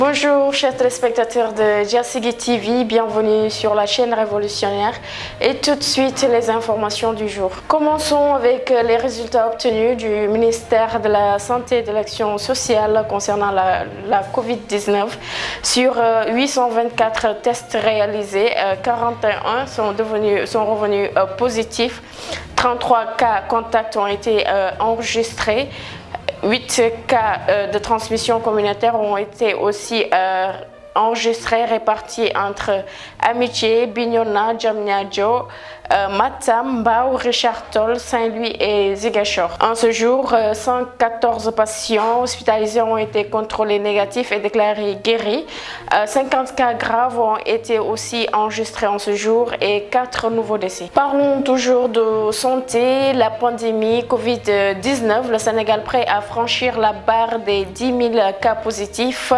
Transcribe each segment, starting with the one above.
Bonjour chers téléspectateurs de Diassigui TV, bienvenue sur la chaîne révolutionnaire et tout de suite les informations du jour. Commençons avec les résultats obtenus du ministère de la Santé et de l'Action sociale concernant la Covid-19. Sur 824 tests réalisés, 41 sont revenus positifs, 33 cas contacts ont été enregistrés. 8 cas de transmission communautaire ont été aussi enregistrés, répartis entre Amitié, Bignona, Diamniadio, Matam, Mbao, Richard Toll, Saint-Louis et Ziguinchor. En ce jour, 114 patients hospitalisés ont été contrôlés négatifs et déclarés guéris. 50 cas graves ont été aussi enregistrés en ce jour et 4 nouveaux décès. Parlons toujours de santé. La pandémie Covid-19, le Sénégal prêt à franchir la barre des 10 000 cas positifs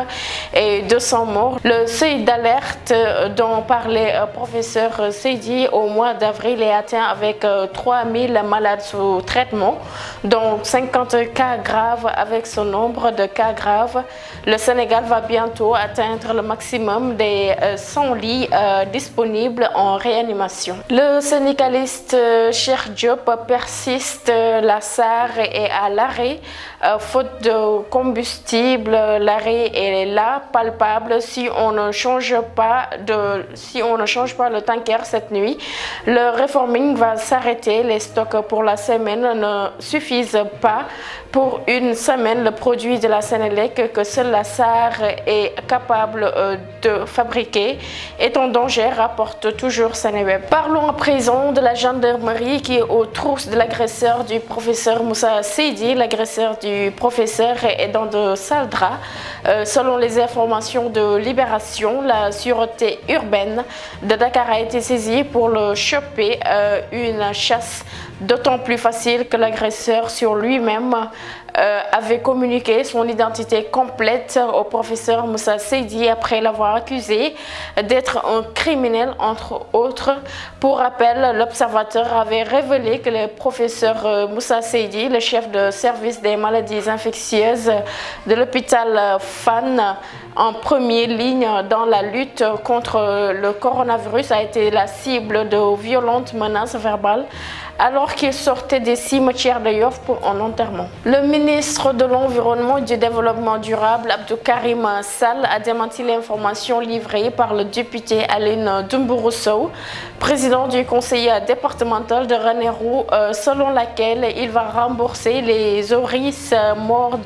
et 200 morts. Le seuil d'alerte dont parlait professeur Seydi au mois d'avril est atteint avec 3 000 malades sous traitement, dont 50 cas graves. Avec ce nombre de cas graves, le Sénégal va bientôt atteindre le maximum des 100 lits disponibles en réanimation. Le syndicaliste Cheikh Diop persiste, la SAR est à l'arrêt. Faute de combustible, l'arrêt est là, palpable. Si on ne change pas le tanker cette nuit, le reforming va s'arrêter. Les stocks pour la semaine ne suffisent pas. Pour une semaine, le produit de la Sénélec que seule la SAR est capable de fabriquer est en danger, rapporte toujours Sénéweb. Parlons à présent de la gendarmerie qui est aux trousses de l'agresseur du professeur Moussa Seydi. L'agresseur du professeur est dans de sales draps. Selon les informations de Libération, la sûreté urbaine de Dakar a été saisie pour le choper. Une chasse d'autant plus facile que l'agresseur sur lui-même avait communiqué son identité complète au professeur Moussa Seydi après l'avoir accusé d'être un criminel, entre autres. Pour rappel, l'Observateur avait révélé que le professeur Moussa Seydi, le chef de service des maladies infectieuses de l'hôpital Fann, en première ligne dans la lutte contre le coronavirus, a été la cible de violentes menaces verbales alors qu'il sortait des cimetières de Yoff pour un enterrement. Le ministre de l'Environnement et du Développement durable, Abdou Karim Sall, a démenti l'information livrée par le député Aline Doumbouroussou Sow, président du conseil départemental de Ranérou, selon laquelle il va rembourser les oryx morts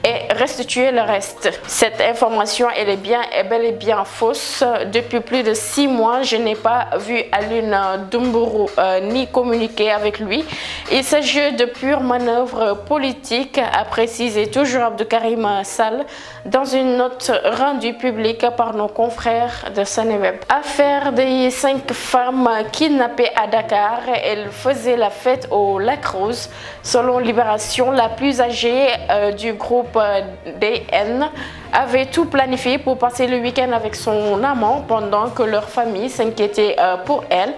et restituer le reste. Cette information est bel et bien fausse. Depuis plus de 6 mois, je n'ai pas vu Aline Doumbouroussou ni communiquer avec lui. Il s'agit de pure manœuvre politique, a précisé toujours Abdou Karim Sall dans une note rendue publique par nos confrères de Seneweb. Affaire des 5 femmes kidnappées à Dakar, elles faisaient la fête au Lac Rose. Selon Libération, la plus âgée du groupe DN avait tout planifié pour passer le week-end avec son amant pendant que leur famille s'inquiétait pour elle,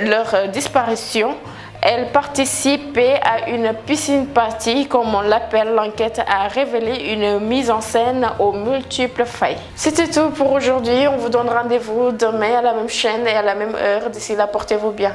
leur disparition. Elle participait à une piscine party, comme on l'appelle. L'enquête a révélé une mise en scène aux multiples failles. C'était tout pour aujourd'hui. On vous donne rendez-vous demain à la même chaîne et à la même heure. D'ici là, portez-vous bien.